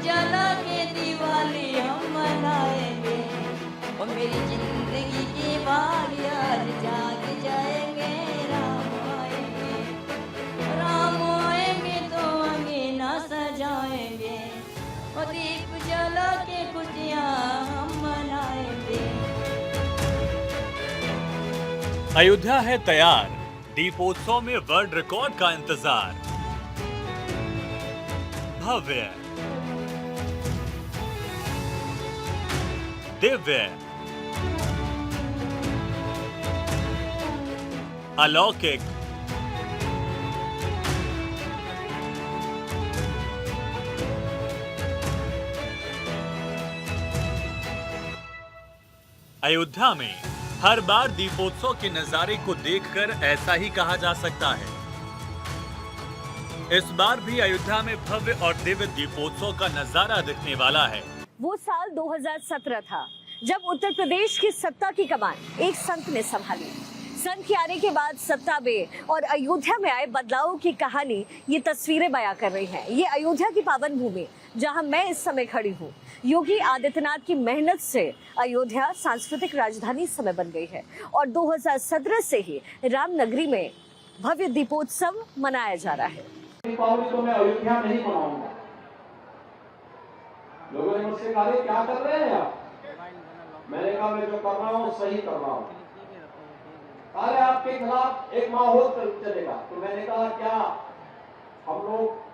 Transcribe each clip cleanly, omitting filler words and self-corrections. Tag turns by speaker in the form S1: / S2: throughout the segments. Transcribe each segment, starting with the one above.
S1: जला के दिवाली हम मनाएंगे, और मेरी जिंदगी की बारी आज जाग जाएंगे। राम आएंगे तो अंगीना सजाएंगे, और दीप जला के खुशियाँ हम मनाएंगे।
S2: अयोध्या है तैयार, दीपोत्सव में वर्ल्ड रिकॉर्ड का इंतजार। भव्य, दिव्य, अलौकिक, अयोध्या में हर बार दीपोत्सव के नजारे को देखकर ऐसा ही कहा जा सकता है। इस बार भी अयोध्या में भव्य और दिव्य दीपोत्सव का नजारा दिखने वाला है।
S3: वो साल 2017 था जब उत्तर प्रदेश की सत्ता की कमान एक संत ने संभाली। संत के आने के बाद सत्ता में और अयोध्या में आए बदलावों की कहानी ये तस्वीरें बयां कर रही हैं। ये अयोध्या की पावन भूमि जहां मैं इस समय खड़ी हूँ। योगी आदित्यनाथ की मेहनत से अयोध्या सांस्कृतिक राजधानी इस समय बन गई है और 2017 से ही रामनगरी में भव्य दीपोत्सव मनाया जा रहा है।
S4: दीपावली तो मैं अयोध्या में ही मनाऊंगा। लोगों ने मुझसे कहा क्या कर रहे हैं आप? मैंने कहा मैं जो कर रहा हूँ सही कर रहा हूँ। अरे आपके खिलाफ एक माहौल चलेगा। तो मैंने कहा क्या हम लोग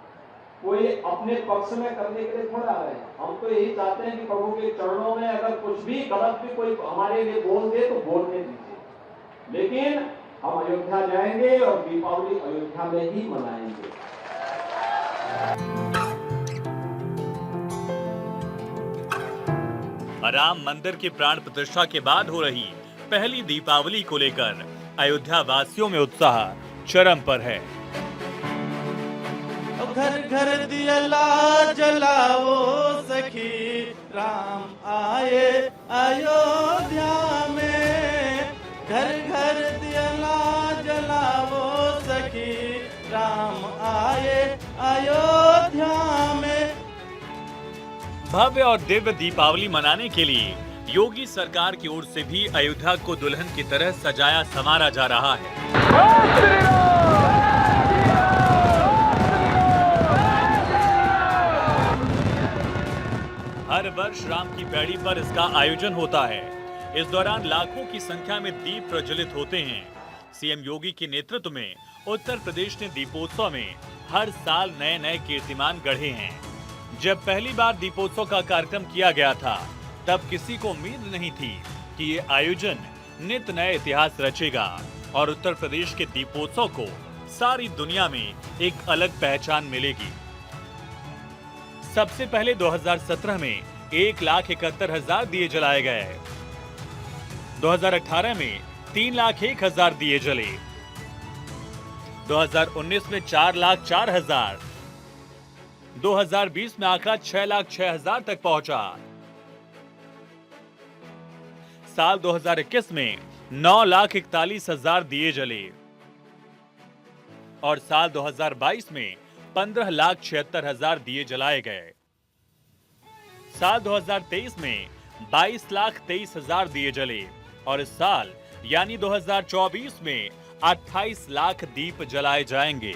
S4: कोई अपने पक्ष में करने के लिए थोड़ा आ रहे हैं? हम तो यही चाहते हैं कि प्रभु के चरणों में अगर कुछ भी गलत भी कोई हमारे लिए बोल दे तो बोलने दीजिए, लेकिन हम अयोध्या जाएंगे और दीपावली अयोध्या में ही मनाएंगे।
S2: राम मंदिर की प्राण प्रतिष्ठा के बाद हो रही पहली दीपावली को लेकर अयोध्या वासियों में उत्साह चरम पर है।
S5: घर घर दिया जलाओ सखी, राम आए अयोध्या में। घर घर दिया जलाओ सखी, राम आए अयोध्या में।
S2: भव्य और दिव्य दीपावली मनाने के लिए योगी सरकार की ओर से भी अयोध्या को दुल्हन की तरह सजाया संवारा जा रहा है। हर वर्ष राम की पैड़ी पर इसका आयोजन होता है। इस दौरान लाखों की संख्या में दीप प्रज्वलित होते हैं। सीएम योगी के नेतृत्व में उत्तर प्रदेश ने दीपोत्सव में हर साल नए नए कीर्तिमान गढ़े हैं। जब पहली बार दीपोत्सव का कार्यक्रम किया गया था, तब किसी को उम्मीद नहीं थी कि ये आयोजन नित नए इतिहास रचेगा और उत्तर प्रदेश के दीपोत्सव को सारी दुनिया में एक अलग पहचान मिलेगी। सबसे पहले 2017 में 1,71,000 दिए जलाए गए। 2018 में 3,01,000 दिए जले। 2019 में 4,04,000। 2020 में आंकड़ा 6,06,000 तक पहुंचा। साल 2021 में 9,41,000 दिए जले और साल 2022 में 15,76,000 दिए जलाए गए। साल 2023 में 22,23,000 दिए जले और इस साल यानी 2024 में 28 लाख दीप जलाए जाएंगे।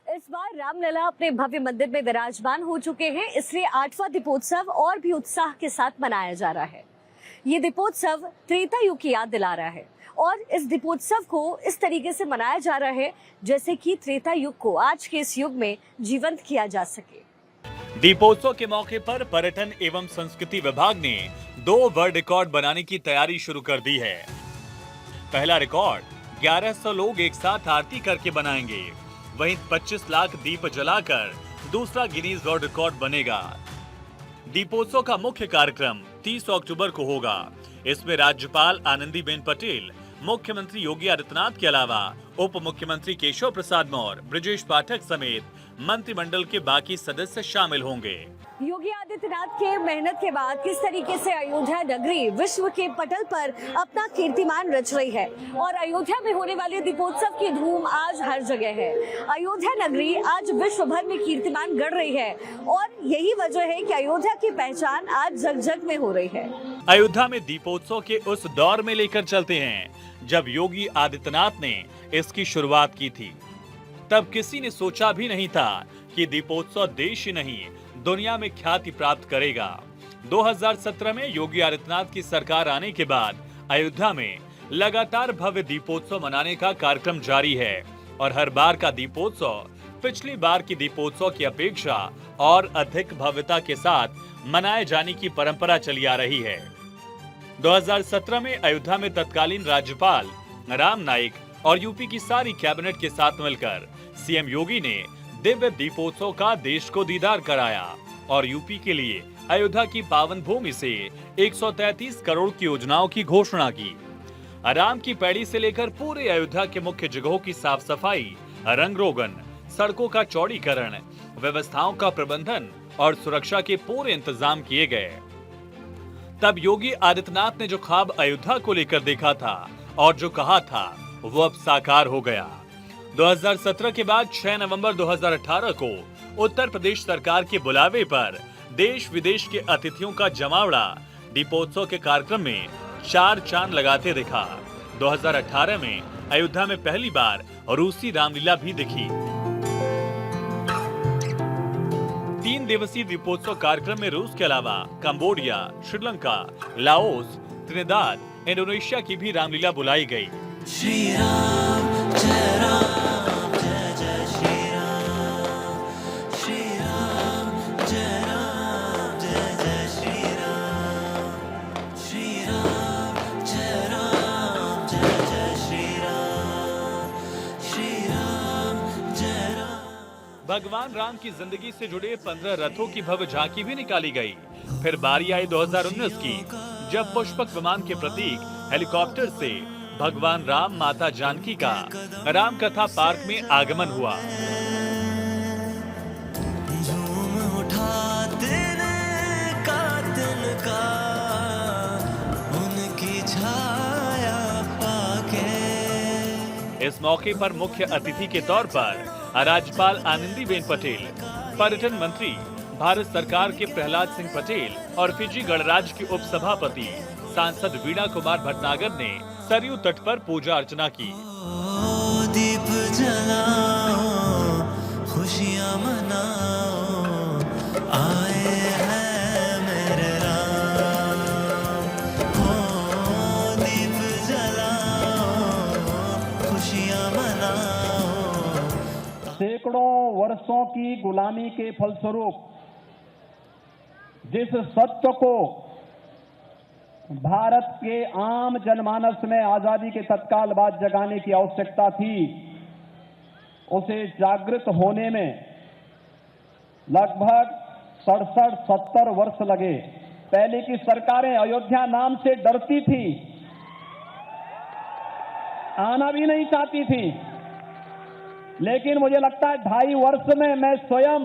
S3: इस बार रामलला अपने भव्य मंदिर में विराजमान हो चुके हैं, इसलिए 8वां दीपोत्सव और भी उत्साह के साथ मनाया जा रहा है। ये दीपोत्सव त्रेता युग की याद दिला रहा है और इस दीपोत्सव को इस तरीके से मनाया जा रहा है जैसे कि त्रेता युग को आज के इस युग में जीवंत किया जा सके।
S2: दीपोत्सव के मौके पर पर्यटन एवं संस्कृति विभाग ने 2 वर्ल्ड रिकॉर्ड बनाने की तैयारी शुरू कर दी है। पहला रिकॉर्ड 1100 लोग एक साथ आरती करके बनाएंगे, वहीं 25 लाख दीप जलाकर दूसरा गिनीज वर्ल्ड रिकॉर्ड बनेगा। दीपोत्सव का मुख्य कार्यक्रम 30 अक्टूबर को होगा। इसमें राज्यपाल आनंदीबेन पटेल, मुख्यमंत्री योगी आदित्यनाथ के अलावा उप मुख्यमंत्री केशव प्रसाद मौर्य, ब्रजेश पाठक समेत मंत्रिमंडल के बाकी सदस्य शामिल होंगे।
S3: योगी आदित्यनाथ के मेहनत के बाद किस तरीके से अयोध्या नगरी विश्व के पटल पर अपना कीर्तिमान रच रही है और अयोध्या में होने वाले दीपोत्सव की धूम आज हर जगह है। अयोध्या नगरी आज विश्व भर में कीर्तिमान गढ़ रही है और यही वजह है कि अयोध्या की पहचान आज जग जग में हो रही है।
S2: अयोध्या में दीपोत्सव के उस दौर में लेकर चलते हैं जब योगी आदित्यनाथ ने इसकी शुरुआत की थी। तब किसी ने सोचा भी नहीं था कि दीपोत्सव देश ही नहीं दुनिया में ख्याति प्राप्त करेगा। 2017 में योगी आदित्यनाथ की सरकार आने के बाद अयोध्या में लगातार भव्य दीपोत्सव मनाने का कार्यक्रम जारी है और हर बार का दीपोत्सव पिछली बार की दीपोत्सव की अपेक्षा और अधिक भव्यता के साथ मनाए जाने की परंपरा चली आ रही है। 2017 में अयोध्या में तत्कालीन राज्यपाल राम नाईक और यूपी की सारी कैबिनेट के साथ मिलकर सीएम योगी ने दिव्य दीपोत्सव का देश को दीदार कराया और यूपी के लिए अयोध्या की पावन भूमि से 133 करोड़ की योजनाओं की घोषणा की। राम की पैड़ी से लेकर पूरे अयोध्या के मुख्य जगहों की साफ सफाई, रंग रोगन, सड़कों का चौड़ीकरण, व्यवस्थाओं का प्रबंधन और सुरक्षा के पूरे इंतजाम किए गए। तब योगी आदित्यनाथ ने जो ख्वाब अयोध्या को लेकर देखा था और जो कहा था वो अब साकार हो गया। 2017 के बाद 6 नवंबर 2018 को उत्तर प्रदेश सरकार के बुलावे पर देश विदेश के अतिथियों का जमावड़ा दीपोत्सव के कार्यक्रम में चार चांद लगाते दिखा। 2018 में अयोध्या में पहली बार रूसी रामलीला भी दिखी। 3 दिवसीय दीपोत्सव कार्यक्रम में रूस के अलावा Cambodia, Sri Lanka, Laos, Trinidad, Indonesia की भी रामलीला बुलाई गई।
S6: श्री राम जय राम जय जय श्री राम, श्री राम जय जय श्री राम, श्री राम जय जय श्री राम, श्री राम जय राम।
S2: भगवान राम की जिंदगी से जुड़े 15 रथों की भव्य झांकी भी निकाली गई। फिर बारी आई 2019 की, जब पुष्पक विमान के प्रतीक हेलीकॉप्टर से भगवान राम, माता जानकी का राम कथा पार्क में आगमन हुआ।
S6: झूम उठा दिन का उनकी छाया पाके।
S2: इस मौके पर मुख्य अतिथि के तौर पर राज्यपाल आनंदीबेन पटेल, पर्यटन मंत्री भारत सरकार के प्रहलाद सिंह पटेल और फिजी गणराज्य के उपसभापति सांसद वीणा कुमार भटनागर ने सरयू तट पर पूजा अर्चना की।
S6: दीप जलाओ, खुशियां मनाओ, आए हैं मेरे राम। हो दीप जलाओ, खुशियां मनाओ।
S7: सैकड़ों वर्षों की गुलामी के फलस्वरूप जिस सत्य को भारत के आम जनमानस में आजादी के तत्काल बाद जगाने की आवश्यकता थी, उसे जागृत होने में लगभग 67-70 वर्ष लगे। पहले की सरकारें अयोध्या नाम से डरती थी, आना भी नहीं चाहती थी, लेकिन मुझे लगता है 2.5 वर्ष में मैं स्वयं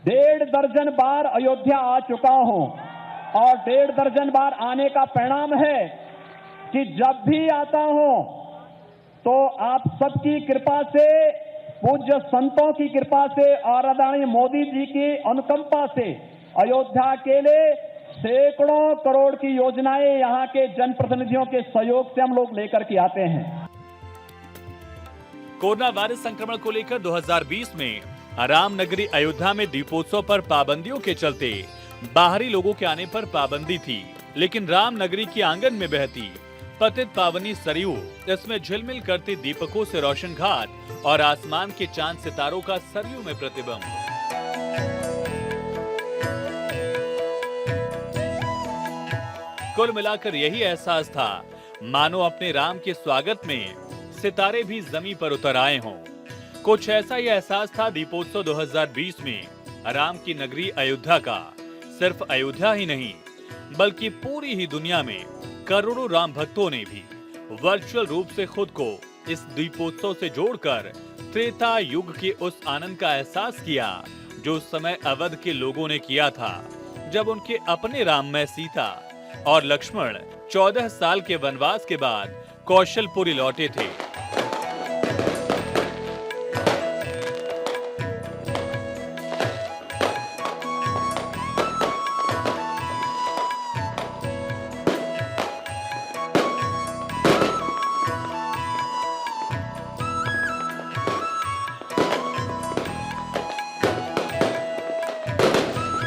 S7: 1.5 दर्जन बार अयोध्या आ चुका हूं और 1.5 दर्जन बार आने का परिणाम है कि जब भी आता हूं तो आप सबकी कृपा से, पूज्य संतों की कृपा से और आदरणीय मोदी जी की अनुकंपा से अयोध्या के लिए सैकड़ों करोड़ की योजनाएं यहां के जनप्रतिनिधियों के सहयोग से हम लोग लेकर के आते हैं।
S2: कोरोना वायरस संक्रमण को लेकर 2020 में राम नगरी अयोध्या में दीपोत्सव पर पाबंदियों के चलते बाहरी लोगों के आने पर पाबंदी थी, लेकिन राम नगरी की आंगन में बहती पतित पावनी सरयू, इसमें झिलमिल करते दीपकों से रोशन घाट और आसमान के चांद सितारों का सरयू में प्रतिबिंब। कुल मिलाकर यही एहसास था मानो अपने राम के स्वागत में सितारे भी जमीन पर उतर आए हों। कुछ ऐसा ही एहसास था दीपोत्सव 2020 में राम की नगरी अयोध्या का। सिर्फ अयोध्या ही नहीं बल्कि पूरी ही दुनिया में करोड़ों राम भक्तों ने भी वर्चुअल रूप से खुद को इस दीपोत्सव से जोड़कर त्रेता युग के उस आनंद का एहसास किया जो उस समय अवध के लोगों ने किया था जब उनके अपने राम में सीता और लक्ष्मण 14 साल के वनवास के बाद कौशलपुरी लौटे थे।